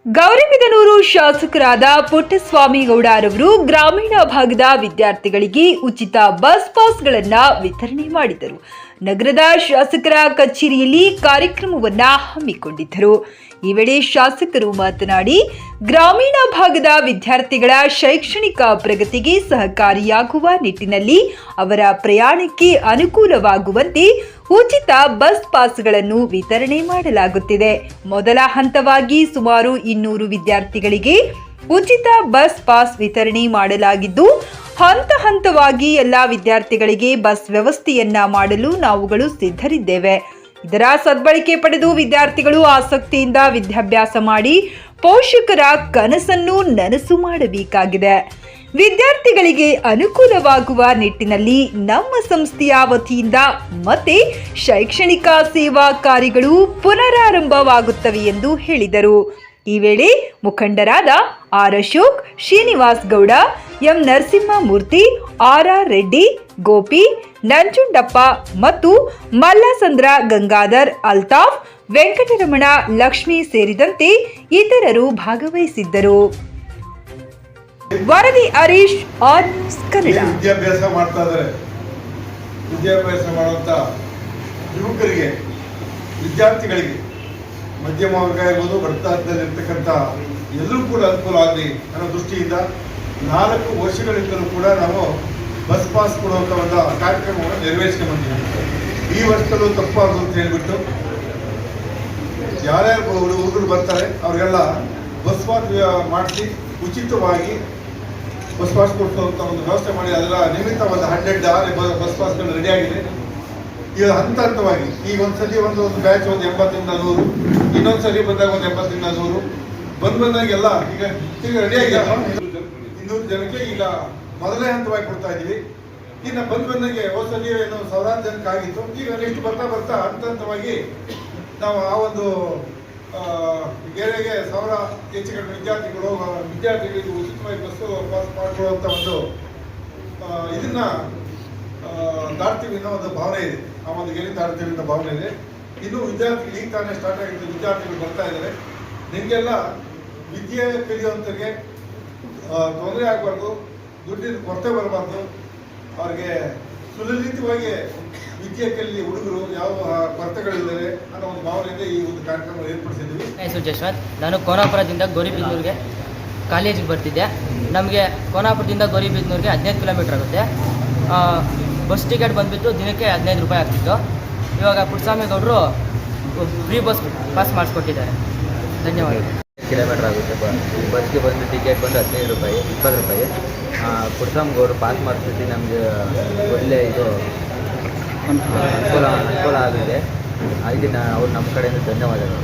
ಗೌರಿಬಿದನೂರು ಶಾಸಕರಾದ ಪುಟ್ಟಸ್ವಾಮಿಗೌಡರವರು ಗ್ರಾಮೀಣ ಭಾಗದ ವಿದ್ಯಾರ್ಥಿಗಳಿಗೆ ಉಚಿತ ಬಸ್ ಪಾಸ್ಗಳನ್ನು ವಿತರಣೆ ಮಾಡಿದರು. ನಗರದ ಶಾಸಕರ ಕಚೇರಿಯಲ್ಲಿ ಕಾರ್ಯಕ್ರಮವನ್ನು ಹಮ್ಮಿಕೊಂಡಿದ್ದರು. ಈ ವೇಳೆ ಶಾಸಕರು ಮಾತನಾಡಿ, ಗ್ರಾಮೀಣ ಭಾಗದ ವಿದ್ಯಾರ್ಥಿಗಳ ಶೈಕ್ಷಣಿಕ ಪ್ರಗತಿಗೆ ಸಹಕಾರಿಯಾಗುವ ನಿಟ್ಟಿನಲ್ಲಿ ಅವರ ಪ್ರಯಾಣಕ್ಕೆ ಅನುಕೂಲವಾಗುವಂತೆ ಉಚಿತ ಬಸ್ ಪಾಸ್ಗಳನ್ನು ವಿತರಣೆ ಮಾಡಲಾಗುತ್ತಿದೆ. ಮೊದಲ ಹಂತವಾಗಿ ಸುಮಾರು 200 ವಿದ್ಯಾರ್ಥಿಗಳಿಗೆ ಉಚಿತ ಬಸ್ ಪಾಸ್ ವಿತರಣೆ ಮಾಡಲಾಗಿದ್ದು, ಹಂತ ಹಂತವಾಗಿ ಎಲ್ಲ ವಿದ್ಯಾರ್ಥಿಗಳಿಗೆ ಬಸ್ ವ್ಯವಸ್ಥೆಯನ್ನ ಮಾಡಲು ನಾವುಗಳು ಸಿದ್ಧರಿದ್ದೇವೆ. ಇದರ ಸದ್ಬಳಕೆ ಪಡೆದು ವಿದ್ಯಾರ್ಥಿಗಳು ಆಸಕ್ತಿಯಿಂದ ವಿದ್ಯಾಭ್ಯಾಸ ಮಾಡಿ ಪೋಷಕರ ಕನಸನ್ನು ನನಸು ಮಾಡಬೇಕಾಗಿದೆ. ವಿದ್ಯಾರ್ಥಿಗಳಿಗೆ ಅನುಕೂಲವಾಗುವ ನಿಟ್ಟಿನಲ್ಲಿ ನಮ್ಮ ಸಂಸ್ಥೆಯ ವತಿಯಿಂದ ಮತ್ತೆ ಶೈಕ್ಷಣಿಕ ಸೇವಾ ಕಾರ್ಯಗಳು ಪುನರಾರಂಭವಾಗುತ್ತವೆ ಎಂದು ಹೇಳಿದರು. ಈ ವೇಳೆ ಮುಖಂಡರಾದ R Ashok, Srinivas Gowda, M Narasimhamurthy, R Reddy, Gopi, Nanjundappa ಮತ್ತು ಮಲ್ಲಸಂದ್ರ ಗಂಗಾಧರ್, ಅಲ್ತಾಫ್, ವೆಂಕಟರಮಣ, ಲಕ್ಷ್ಮಿ ಸೇರಿದಂತೆ ಇತರರು ಭಾಗವಹಿಸಿದ್ದರು. ವರದಿ ಹರೀಶ್, ಆರ್ ಕನ್ನಡ. ವಿದ್ಯಾಭ್ಯಾಸ ಮಾಡ್ತಾ ಇದ್ದಾರೆ. ವಿದ್ಯಾಭ್ಯಾಸ ಮಾಡುವಂತ ಯುವಕರಿಗೆ, ವಿದ್ಯಾರ್ಥಿಗಳಿಗೆ, ಮಧ್ಯಮ ವರ್ಗ ಇರ್ಬೋದು, ಬಡತನದಲ್ಲಿರ್ತಕ್ಕಂಥ ಎಲ್ಲರೂ ಕೂಡ ಅನುಕೂಲ ಆಗಲಿ ಅನ್ನೋ ದೃಷ್ಟಿಯಿಂದ 4 ವರ್ಷಗಳಿಂದಲೂ ಕೂಡ ನಾವು ಬಸ್ ಪಾಸ್ ಕೊಡುವಂಥ ಒಂದು ಕಾರ್ಯಕ್ರಮವನ್ನು ನೆರವೇರಿಸ್ಕೊಂಡು ಬಂದಿದ್ದೀವಿ. ಈ ವರ್ಷದಲ್ಲೂ ತಪ್ಪಾಗದು ಅಂತ ಹೇಳ್ಬಿಟ್ಟು ಯಾರ್ಯಾರು ಹುಡುಗರು ಬರ್ತಾರೆ ಅವ್ರಿಗೆಲ್ಲ ಬಸ್ ಪಾಸ್ ಮಾಡಿಸಿ ಉಚಿತವಾಗಿ ಬಸ್ ಪಾಸ್ ಕೊಡುವಂಥ ಒಂದು ವ್ಯವಸ್ಥೆ ಮಾಡಿ ಅದರ ನಿಮಿತ್ತ ಒಂದು 100 ಬಸ್ ಪಾಸ್ಗಳು ರೆಡಿ ಆಗಿದೆ. ಈಗ ಹಂತ ಹಂತವಾಗಿ ಈಗ ಒಂದ್ಸಲಿ ಒಂದು ಬ್ಯಾಚ್ ಒಂದು 80ರಿಂದ 100, ಇನ್ನೊಂದ್ಸಲಿ ಬಂದಾಗ ಒಂದು 80ರಿಂದ 100 ಬಂದಾಗೆಲ್ಲ ಈಗ ರೆಡಿ ಆಗಿದೆ. 200 ಜನಕ್ಕೆ ಈಗ ಮೊದಲನೇ ಹಂತವಾಗಿ ಕೊಡ್ತಾ ಇದ್ದೀವಿ. ಇನ್ನು ಬಂದಾಗೆ ಹೋದ್ಸಲಿ ಏನೋ 1000 ಜನಕ್ಕೆ ಆಗಿತ್ತು. ಈಗ ನೆಕ್ಸ್ಟ್ ಬರ್ತಾ ಹಂತ ಹಂತವಾಗಿ ನಾವು ಆ ಒಂದು ಬೇರೆಗೆ 1000 ಹೆಚ್ಚು ಕಡಿಮೆ ವಿದ್ಯಾರ್ಥಿಗಳಿಗೆ ಉಚಿತವಾಗಿ ಬಸ್ಸು ಪಾಸ್ ಮಾಡಿಕೊಳ್ಳುವಂಥ ಒಂದು ಇದನ್ನ ದಾಟ್ತೀವಿ ಅನ್ನೋ ಒಂದು ಭಾವನೆ ಇದೆ. ಆ ಒಂದು ಗೆರೆ ದಾಟ್ತೀವಿ ಅಂತ ಭಾವನೆ ಇದೆ. ಇನ್ನು ವಿದ್ಯಾರ್ಥಿಗಳು ಈಗ ತಾನೇ ಸ್ಟಾರ್ಟ್ ಆಗಿದ್ದು, ವಿದ್ಯಾರ್ಥಿಗಳು ಬರ್ತಾ ಇದ್ದಾರೆ. ನಿಮಗೆಲ್ಲ ವಿದ್ಯೆ ಕಲಿಯುವಂಥವ್ರಿಗೆ ತೊಂದರೆ ಆಗಬಾರ್ದು, ದುಡ್ಡಿನ ಕೊರತೆ ಬರಬಾರ್ದು, ಅವ್ರಿಗೆ ಸುಲಲಿತವಾಗಿ ವಿದ್ಯೆ ಕಲಿ ಹುಡುಗರು ಯಾವ ಕೊರತೆಗಳಿದ್ದಾರೆ ಅನ್ನೋ ಒಂದು ಭಾವನೆಯಿಂದ ಈ ಒಂದು ಕಾರ್ಯಕ್ರಮ ಏರ್ಪಡಿಸಿದ್ವಿ. ಜಶ್ವಂತ್, ನಾನು ಕೋನಾಪುರದಿಂದ ಗೌರಿಬಿದನೂರಿಗೆ ಕಾಲೇಜಿಗೆ ಬರ್ತಿದ್ದೆ. ನಮಗೆ ಕೋನಾಪುರದಿಂದ ಗೌರಿಬಿದನೂರಿಗೆ 15 ಕಿಲೋಮೀಟರ್ ಆಗುತ್ತೆ. ಬಸ್ ಟಿಕೆಟ್ ಬಂದುಬಿಟ್ಟು ದಿನಕ್ಕೆ 15 ರೂಪಾಯಿ ಆಗ್ತಿತ್ತು. ಇವಾಗ ಪುಟ್ಟಸ್ವಾಮಿಗೌಡರು ಫ್ರೀ ಬಸ್ ಪಾಸ್ ಮಾಡಿಸ್ಕೊಟ್ಟಿದ್ದಾರೆ. ಧನ್ಯವಾದಗಳು. ಕಿಲೋಮೀಟರ್ ಆಗುತ್ತೆ. ಬಸ್ಗೆ ಬಂದು ಟಿಕೆಟ್ ಬಂದು 15 ರೂಪಾಯಿ, 20 ರೂಪಾಯಿ. ಪುಟ್ಟಸ್ವಾಮಿಗೌಡರು ಪಾಸ್ ಮಾಡಿಸ್ಬಿಟ್ಟು ನಮಗೆ ಒಳ್ಳೆ ಇದು ಅನುಕೂಲ ಆಗಿದೆ. ಇದನ್ನು ಅವ್ರು ನಮ್ಮ ಕಡೆಯಿಂದ ಧನ್ಯವಾದಗಳು.